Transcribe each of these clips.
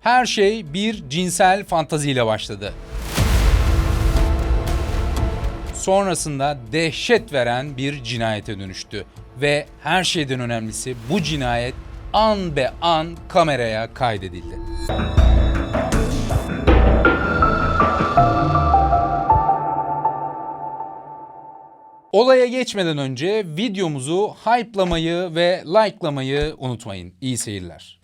Her şey bir cinsel fantaziyle başladı. Sonrasında dehşet veren bir cinayete dönüştü ve her şeyden önemlisi bu cinayet an be an kameraya kaydedildi. Olaya geçmeden önce videomuzu hype'lamayı ve like'lamayı unutmayın. İyi seyirler.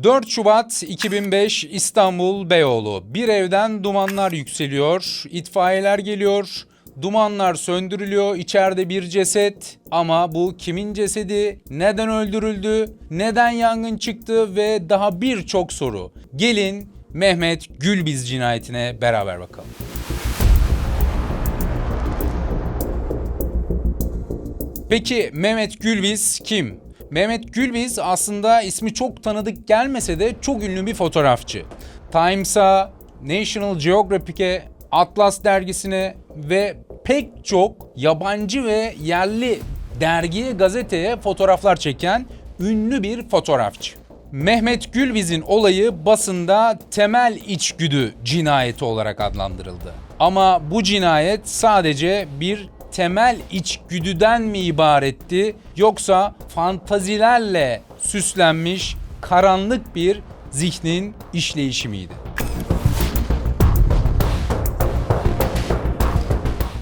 4 Şubat 2005 İstanbul Beyoğlu. Bir evden dumanlar yükseliyor, itfaiyeler geliyor, dumanlar söndürülüyor, içeride bir ceset. Ama bu kimin cesedi, neden öldürüldü, neden yangın çıktı ve daha birçok soru. Gelin Mehmet Gülbiz cinayetine beraber bakalım. Peki Mehmet Gülbiz kim? Mehmet Gülbiz aslında ismi çok tanıdık gelmese de çok ünlü bir fotoğrafçı. Times'a, National Geographic'e, Atlas dergisine ve pek çok yabancı ve yerli dergiye, gazeteye fotoğraflar çeken ünlü bir fotoğrafçı. Mehmet Gülbiz'in olayı basında temel içgüdü cinayeti olarak adlandırıldı. Ama bu cinayet sadece bir temel içgüdüden mi ibaretti yoksa fantazilerle süslenmiş karanlık bir zihnin işleyişi miydi?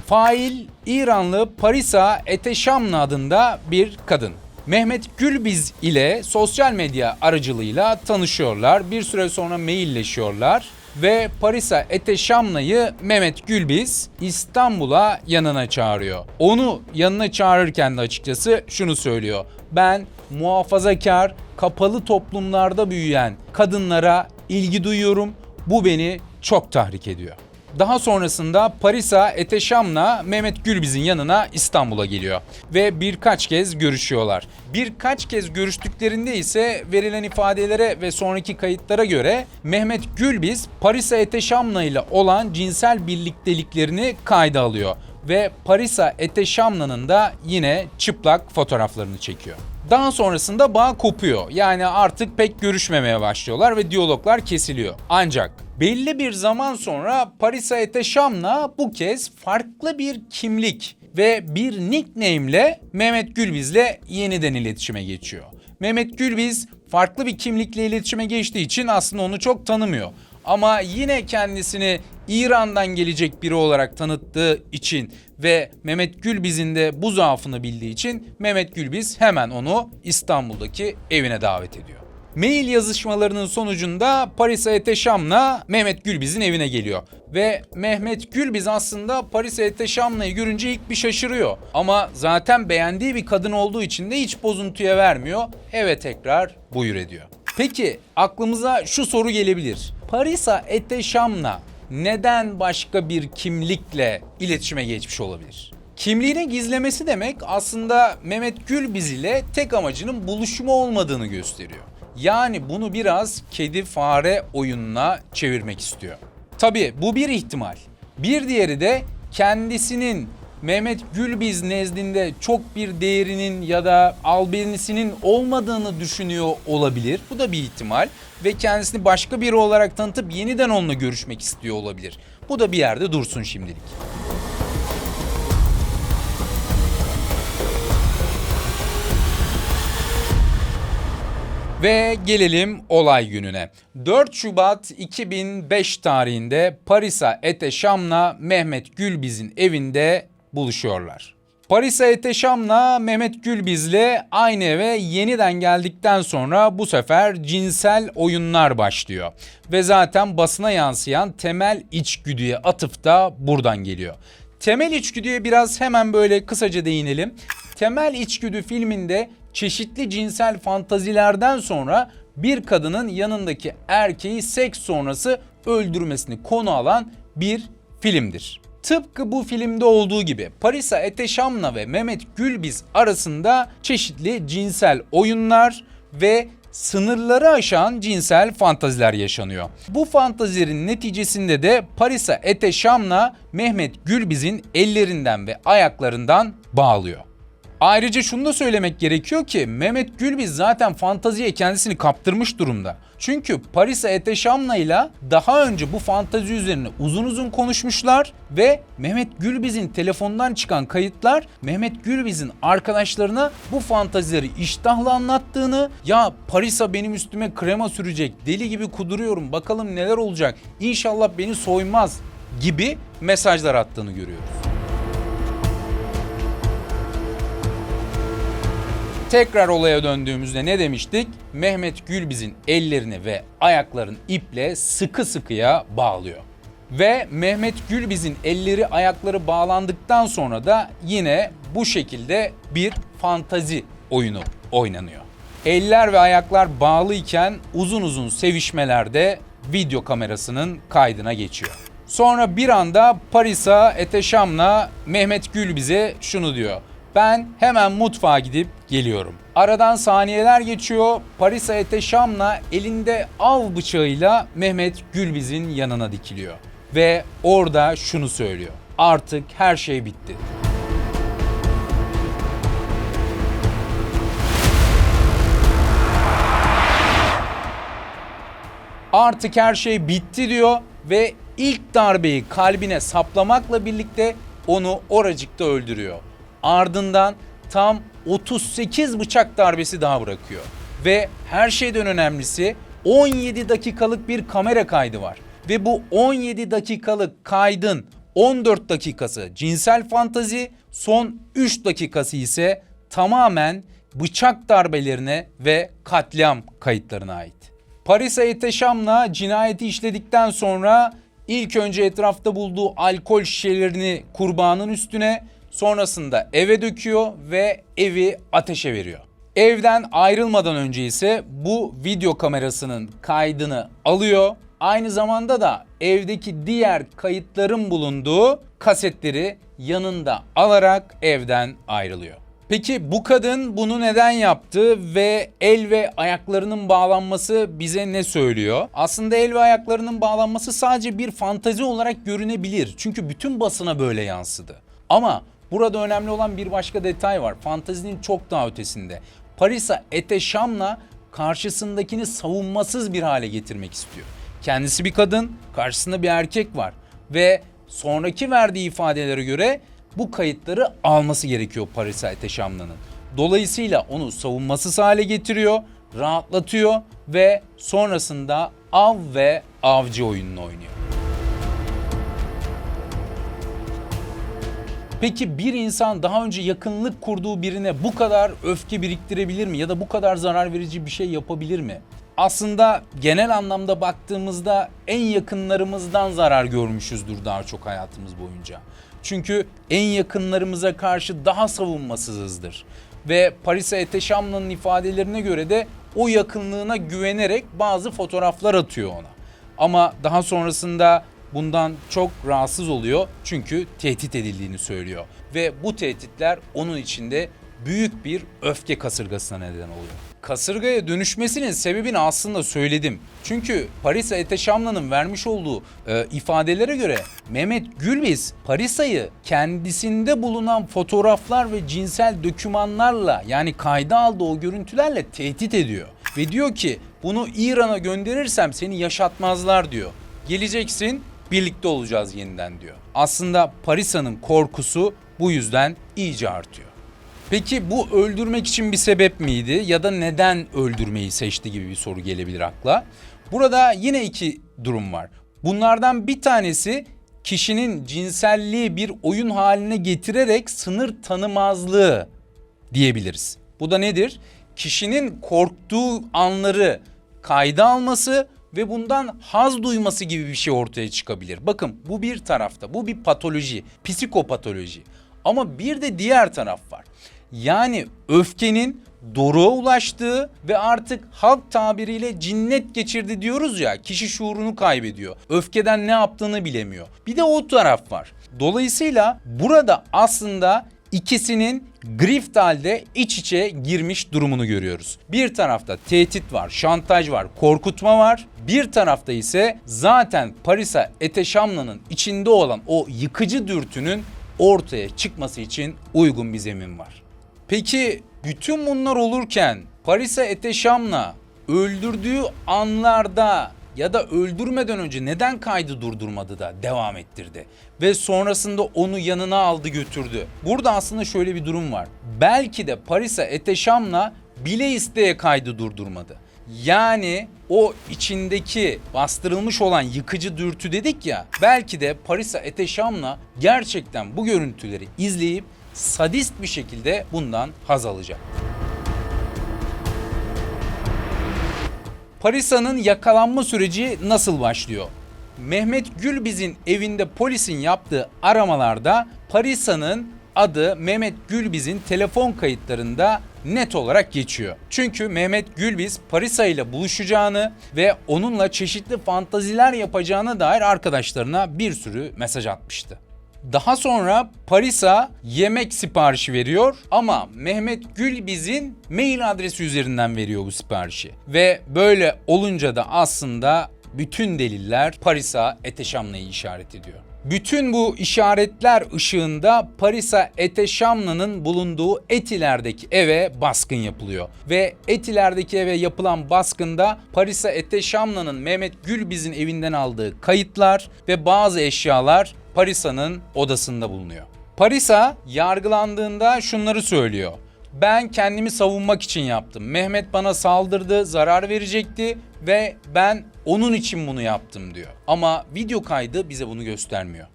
Fail İranlı Parisa Eteşamlı adında bir kadın. Mehmet Gülbiz ile sosyal medya aracılığıyla tanışıyorlar. Bir süre sonra mailleşiyorlar ve Parisa Eteşamlı'yı Mehmet Gülbiz İstanbul'a yanına çağırıyor. Onu yanına çağırırken de açıkçası şunu söylüyor. Ben muhafazakar, kapalı toplumlarda büyüyen kadınlara ilgi duyuyorum. Bu beni çok tahrik ediyor. Daha sonrasında Parisa Eteşam'la Mehmet Gülbiz'in yanına İstanbul'a geliyor ve birkaç kez görüşüyorlar. Birkaç kez görüştüklerinde ise verilen ifadelere ve sonraki kayıtlara göre Mehmet Gülbiz Parisa Eteşam'la ile olan cinsel birlikteliklerini kayda alıyor ve Parisa Eteşamlı'nın da yine çıplak fotoğraflarını çekiyor. Daha sonrasında bağ kopuyor. Yani artık pek görüşmemeye başlıyorlar ve diyaloglar kesiliyor. Ancak belli bir zaman sonra Parisa Eteşam'la bu kez farklı bir kimlik ve bir nickname ile Mehmet Gülbiz'le yeniden iletişime geçiyor. Mehmet Gülbiz farklı bir kimlikle iletişime geçtiği için aslında onu çok tanımıyor. Ama yine kendisini İran'dan gelecek biri olarak tanıttığı için ve Mehmet Gülbiz'in de bu zaafını bildiği için Mehmet Gülbiz hemen onu İstanbul'daki evine davet ediyor. Mail yazışmalarının sonucunda Parisa Eteşam'la Mehmet Gülbiz'in evine geliyor. Ve Mehmet Gülbiz aslında Parisa Eteşam'la'yı görünce ilk bir şaşırıyor. Ama zaten beğendiği bir kadın olduğu için de hiç bozuntuya vermiyor. Eve tekrar buyur ediyor. Peki aklımıza şu soru gelebilir. Parisa Eteşam'la neden başka bir kimlikle iletişime geçmiş olabilir? Kimliğini gizlemesi demek aslında Mehmet Gülbiz ile tek amacının buluşma olmadığını gösteriyor. Yani bunu biraz kedi fare oyununa çevirmek istiyor. Tabii bu bir ihtimal. Bir diğeri de kendisinin Mehmet Gülbiz nezdinde çok bir değerinin ya da albenisinin olmadığını düşünüyor olabilir. Bu da bir ihtimal ve kendisini başka biri olarak tanıtıp yeniden onunla görüşmek istiyor olabilir. Bu da bir yerde dursun şimdilik. Ve gelelim olay gününe. 4 Şubat 2005 tarihinde Parisa Eteşam'la Mehmet Gülbiz'in evinde buluşuyorlar. Parisa Eteşam'la Mehmet Gülbiz'le aynı eve yeniden geldikten sonra bu sefer cinsel oyunlar başlıyor. Ve zaten basına yansıyan temel içgüdüye atıf da buradan geliyor. Temel içgüdüye biraz hemen böyle kısaca değinelim. Temel içgüdü filminde çeşitli cinsel fantazilerden sonra bir kadının yanındaki erkeği seks sonrası öldürmesini konu alan bir filmdir. Tıpkı bu filmde olduğu gibi Parisa Eteşam'la ve Mehmet Gülbiz arasında çeşitli cinsel oyunlar ve sınırları aşan cinsel fantaziler yaşanıyor. Bu fantazilerin neticesinde de Parisa Eteşam'la Mehmet Gülbiz'in ellerinden ve ayaklarından bağlıyor. Ayrıca şunu da söylemek gerekiyor ki Mehmet Gülbiz zaten fantaziye kendisini kaptırmış durumda. Çünkü Parisa Eteşam'la ile daha önce bu fantazi üzerine uzun uzun konuşmuşlar ve Mehmet Gülbiz'in telefondan çıkan kayıtlar Mehmet Gülbiz'in arkadaşlarına bu fantazileri iştahla anlattığını, ya Parisa benim üstüme krema sürecek, deli gibi kuduruyorum, bakalım neler olacak, İnşallah beni soymaz gibi mesajlar attığını görüyoruz. Tekrar olaya döndüğümüzde ne demiştik? Mehmet Gülbiz'in ellerini ve ayaklarını iple sıkı sıkıya bağlıyor. Ve Mehmet Gülbiz'in elleri ayakları bağlandıktan sonra da yine bu şekilde bir fantazi oyunu oynanıyor. Eller ve ayaklar bağlıyken uzun uzun sevişmelerde video kamerasının kaydına geçiyor. Sonra bir anda Parisa Eteşam'la Mehmet Gülbiz'e şunu diyor: ben hemen mutfağa gidip geliyorum. Aradan saniyeler geçiyor. Parisa Eteşam'la elinde av bıçağıyla Mehmet Gülbiz'in yanına dikiliyor. Ve orada şunu söylüyor: artık her şey bitti. Artık her şey bitti diyor ve ilk darbeyi kalbine saplamakla birlikte onu oracıkta öldürüyor. Ardından tam 38 bıçak darbesi daha bırakıyor. Ve her şeyden önemlisi 17 dakikalık bir kamera kaydı var. Ve bu 17 dakikalık kaydın 14 dakikası cinsel fantazi, son 3 dakikası ise tamamen bıçak darbelerine ve katliam kayıtlarına ait. Parisa Eteşam'la cinayeti işledikten sonra ilk önce etrafta bulduğu alkol şişelerini kurbanın üstüne, sonrasında eve döküyor ve evi ateşe veriyor. Evden ayrılmadan önce ise bu video kamerasının kaydını alıyor. Aynı zamanda da evdeki diğer kayıtların bulunduğu kasetleri yanında alarak evden ayrılıyor. Peki bu kadın bunu neden yaptı ve el ve ayaklarının bağlanması bize ne söylüyor? Aslında el ve ayaklarının bağlanması sadece bir fantazi olarak görünebilir. Çünkü bütün basına böyle yansıdı. Ama burada önemli olan bir başka detay var. Fantazinin çok daha ötesinde. Parisa Eteşam'la karşısındakini savunmasız bir hale getirmek istiyor. Kendisi bir kadın, karşısında bir erkek var ve sonraki verdiği ifadelere göre bu kayıtları alması gerekiyor Parisa Eteşamlı'nın. Dolayısıyla onu savunmasız hale getiriyor, rahatlatıyor ve sonrasında av ve avcı oyununu oynuyor. Peki bir insan daha önce yakınlık kurduğu birine bu kadar öfke biriktirebilir mi ya da bu kadar zarar verici bir şey yapabilir mi? Aslında genel anlamda baktığımızda en yakınlarımızdan zarar görmüşüzdür daha çok hayatımız boyunca. Çünkü en yakınlarımıza karşı daha savunmasızızdır. Ve Parisa Eteşamlı'nın ifadelerine göre de o yakınlığına güvenerek bazı fotoğraflar atıyor ona. Ama daha sonrasında bundan çok rahatsız oluyor çünkü tehdit edildiğini söylüyor. Ve bu tehditler onun içinde büyük bir öfke kasırgasına neden oluyor. Kasırgaya dönüşmesinin sebebini aslında söyledim. Çünkü Parisa Eteşamlı'nın vermiş olduğu ifadelere göre Mehmet Gülbiz Parisa'yı kendisinde bulunan fotoğraflar ve cinsel dokümanlarla, yani kayda aldığı o görüntülerle tehdit ediyor. Ve diyor ki bunu İran'a gönderirsem seni yaşatmazlar diyor. Geleceksin, birlikte olacağız yeniden diyor. Aslında Parisa'nın korkusu bu yüzden iyice artıyor. Peki bu öldürmek için bir sebep miydi ya da neden öldürmeyi seçti gibi bir soru gelebilir akla. Burada yine iki durum var. Bunlardan bir tanesi kişinin cinselliği bir oyun haline getirerek sınır tanımazlığı diyebiliriz. Bu da nedir? Kişinin korktuğu anları kayda alması ve bundan haz duyması gibi bir şey ortaya çıkabilir. Bakın bu bir tarafta, bu bir patoloji, psikopatoloji. Ama bir de diğer taraf var. Yani öfkenin doruğa ulaştığı ve artık halk tabiriyle cinnet geçirdi diyoruz ya, kişi şuurunu kaybediyor. Öfkeden ne yaptığını bilemiyor. Bir de o taraf var. Dolayısıyla burada aslında ikisinin grift halde iç içe girmiş durumunu görüyoruz. Bir tarafta tehdit var, şantaj var, korkutma var. Bir tarafta ise zaten Parisa Eteşamlı'nın içinde olan o yıkıcı dürtünün ortaya çıkması için uygun bir zemin var. Peki bütün bunlar olurken Parisa Eteşam'la öldürdüğü anlarda ya da öldürmeden önce neden kaydı durdurmadı da devam ettirdi? Ve sonrasında onu yanına aldı götürdü. Burada aslında şöyle bir durum var. Belki de Parisa Eteşam'la bile isteye kaydı durdurmadı. Yani o içindeki bastırılmış olan yıkıcı dürtü dedik ya, belki de Parisa Eteşam'la gerçekten bu görüntüleri izleyip sadist bir şekilde bundan haz alacak. Parisa'nın yakalanma süreci nasıl başlıyor? Mehmet Gülbiz'in evinde polisin yaptığı aramalarda Parisa'nın adı Mehmet Gülbiz'in telefon kayıtlarında net olarak geçiyor. Çünkü Mehmet Gülbiz Parisa ile buluşacağını ve onunla çeşitli fantaziler yapacağına dair arkadaşlarına bir sürü mesaj atmıştı. Daha sonra Parisa yemek siparişi veriyor ama Mehmet Gülbiz'in mail adresi üzerinden veriyor bu siparişi. Ve böyle olunca da aslında bütün deliller Parisa Eteşamlı'yı işaret ediyor. Bütün bu işaretler ışığında Parisa Eteşamlı'nın bulunduğu Etiler'deki eve baskın yapılıyor. Ve Etiler'deki eve yapılan baskında Parisa Eteşamlı'nın Mehmet Gülbiz'in evinden aldığı kayıtlar ve bazı eşyalar Parisa'nın odasında bulunuyor. Parisa yargılandığında şunları söylüyor. Ben kendimi savunmak için yaptım. Mehmet bana saldırdı, zarar verecekti ve ben onun için bunu yaptım diyor. Ama video kaydı bize bunu göstermiyor.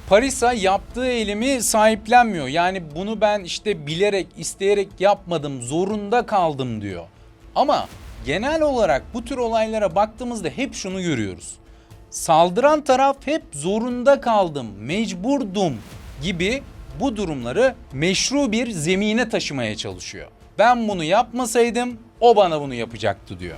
Parisa yaptığı eylemi sahiplenmiyor. Yani bunu ben işte bilerek, isteyerek yapmadım, zorunda kaldım diyor. Ama genel olarak bu tür olaylara baktığımızda hep şunu görüyoruz. Saldıran taraf hep zorunda kaldım, mecburdum gibi bu durumları meşru bir zemine taşımaya çalışıyor. Ben bunu yapmasaydım o bana bunu yapacaktı diyor.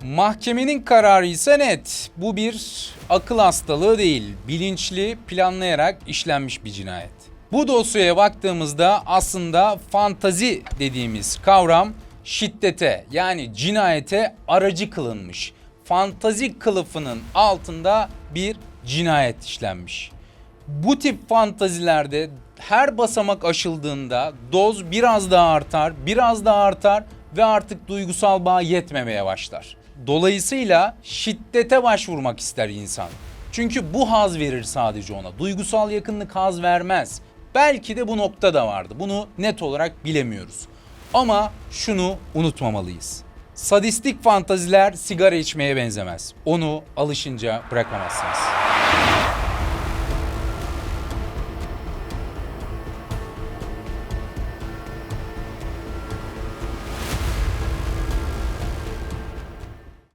Mahkemenin kararı ise net. Bu bir akıl hastalığı değil, bilinçli, planlayarak işlenmiş bir cinayet. Bu dosyaya baktığımızda aslında fantazi dediğimiz kavram şiddete yani cinayete aracı kılınmış. Fantazi kılıfının altında bir cinayet işlenmiş. Bu tip fantazilerde her basamak aşıldığında doz biraz daha artar, biraz daha artar ve artık duygusal bağ yetmemeye başlar. Dolayısıyla şiddete başvurmak ister insan. Çünkü bu haz verir sadece ona. Duygusal yakınlık haz vermez. Belki de bu nokta da vardı. Bunu net olarak bilemiyoruz. Ama şunu unutmamalıyız. Sadistik fantaziler sigara içmeye benzemez. Onu alışınca bırakamazsınız.